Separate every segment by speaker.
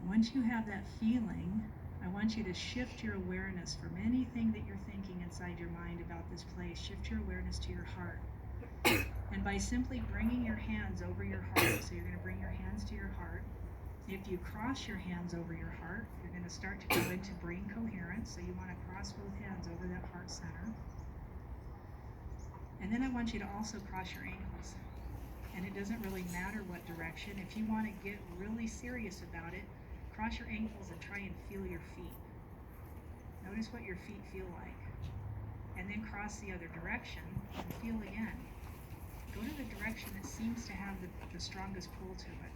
Speaker 1: Once you have that feeling, I want you to shift your awareness from anything that you're thinking inside your mind about this place. Shift your awareness to your heart. And by simply bringing your hands over your heart, so you're going to bring your hands to your heart. If you cross your hands over your heart, you're going to start to go into brain coherence. So you want to cross both hands over that heart center. And then I want you to also cross your ankles. And it doesn't really matter what direction. If you want to get really serious about it, cross your ankles and try and feel your feet. Notice what your feet feel like. And then cross the other direction and feel again. Go to the direction that seems to have the strongest pull to it.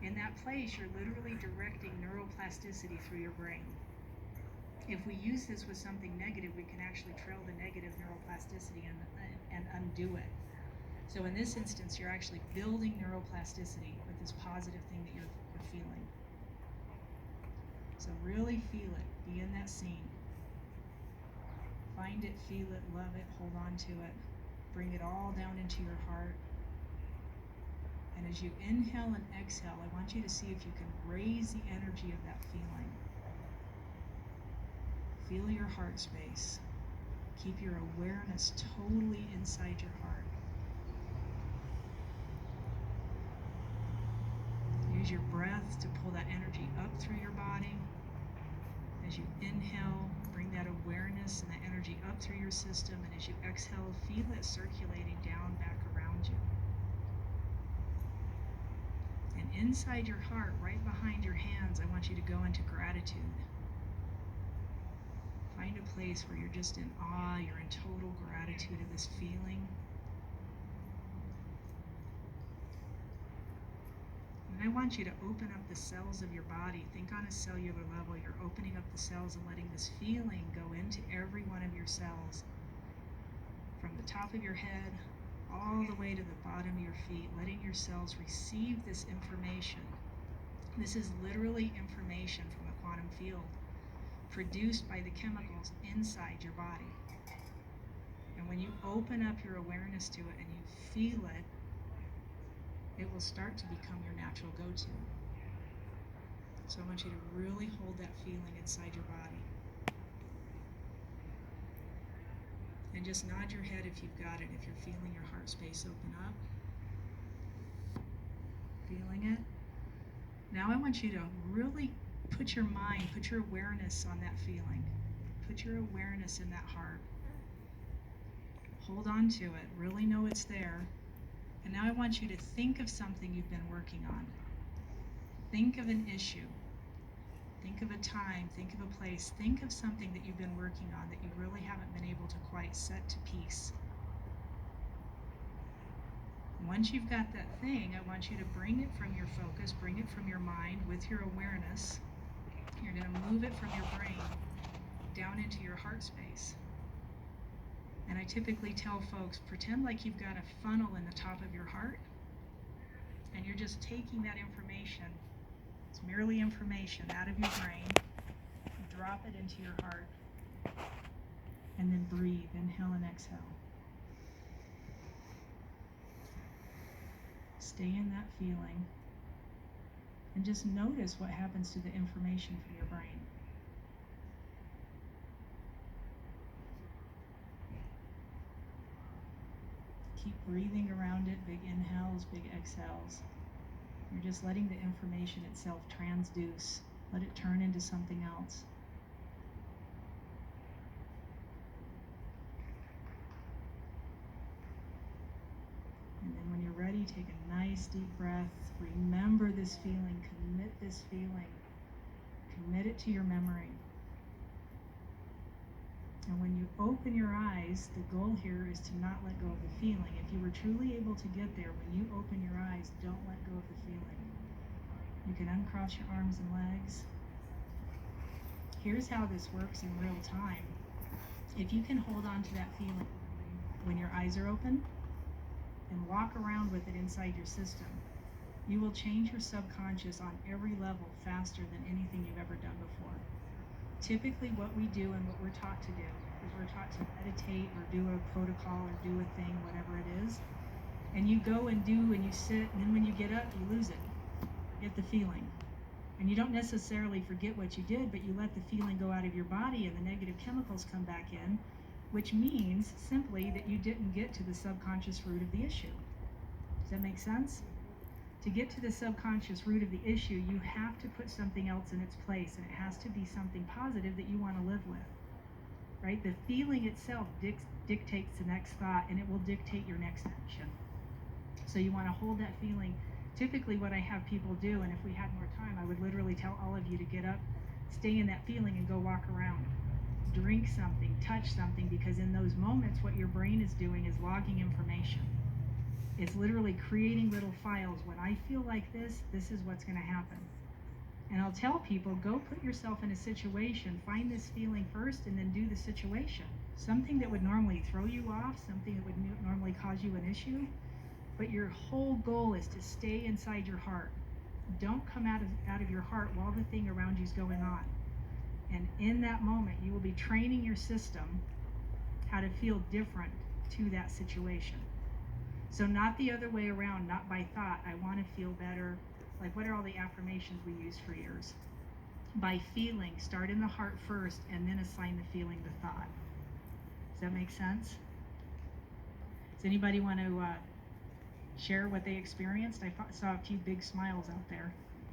Speaker 1: In that place, you're literally directing neuroplasticity through your brain. If we use this with something negative, we can actually trail the negative neuroplasticity and undo it. So in this instance, you're actually building neuroplasticity with this positive thing that you're feeling. So really feel it. Be in that scene. Find it, feel it, love it, hold on to it. Bring it all down into your heart. And as you inhale and exhale, I want you to see if you can raise the energy of that feeling. Feel your heart space. Keep your awareness totally inside your heart. Use your breath to pull that energy up through your body. As you inhale, bring that awareness and that energy up through your system. And as you exhale, feel it circulating down back around you. And inside your heart, right behind your hands, I want you to go into gratitude. Find a place where you're just in awe, you're in total gratitude of this feeling. And I want you to open up the cells of your body. Think on a cellular level. You're opening up the cells and letting this feeling go into every one of your cells. From the top of your head all the way to the bottom of your feet, letting your cells receive this information. This is literally information from a quantum field produced by the chemicals inside your body. And when you open up your awareness to it and you feel it, it will start to become your natural go-to. So I want you to really hold that feeling inside your body. And just nod your head if you've got it, if you're feeling your heart space open up. Feeling it. Now I want you to really put your mind, put your awareness on that feeling. Put your awareness in that heart. Hold on to it. Really know it's there. And now I want you to think of something you've been working on. Think of an issue. Think of a time. Think of a place. Think of something that you've been working on that you really haven't been able to quite set to peace. Once you've got that thing, I want you to bring it from your focus, bring it from your mind with your awareness. You're going to move it from your brain down into your heart space. And I typically tell folks, pretend like you've got a funnel in the top of your heart, and you're just taking that information, it's merely information, out of your brain, drop it into your heart, and then breathe, inhale and exhale. Stay in that feeling, and just notice what happens to the information from your brain. Keep breathing around it, big inhales, big exhales. You're just letting the information itself transduce. Let it turn into something else. And then when you're ready, take a nice deep breath. Remember this feeling, commit this feeling. Commit it to your memory. And when you open your eyes, the goal here is to not let go of the feeling. If you were truly able to get there, when you open your eyes, don't let go of the feeling. You can uncross your arms and legs. Here's how this works in real time. If you can hold on to that feeling when your eyes are open and walk around with it inside your system, you will change your subconscious on every level faster than anything you've ever done before. Typically what we do and what we're taught to do is we're taught to meditate or do a protocol or do a thing, whatever it is. And you go and do and you sit, and then when you get up, you lose it. forget the feeling. And you don't necessarily forget what you did, but you let the feeling go out of your body and the negative chemicals come back in, which means simply that you didn't get to the subconscious root of the issue. Does that make sense? To get to the subconscious root of the issue, you have to put something else in its place, and it has to be something positive that you want to live with. Right? The feeling itself dictates the next thought, and it will dictate your next action. So you want to hold that feeling. Typically what I have people do, and if we had more time, I would literally tell all of you to get up, stay in that feeling, and go walk around. Drink something, touch something, because in those moments what your brain is doing is logging information. It's literally creating little files. When I feel like this is what's going to happen. And I'll tell people, go put yourself in a situation, find this feeling first, and then do the situation. Something that would normally throw you off, something that would normally cause you an issue, but your whole goal is to stay inside your heart. Don't come out of your heart while the thing around you is going on. And in that moment, you will be training your system how to feel different to that situation. So not the other way around, not by thought, I want to feel better. Like, what are all the affirmations we used for years? By feeling, start in the heart first, and then assign the feeling to thought. Does that make sense? Does anybody want to share what they experienced? I saw a few big smiles out there.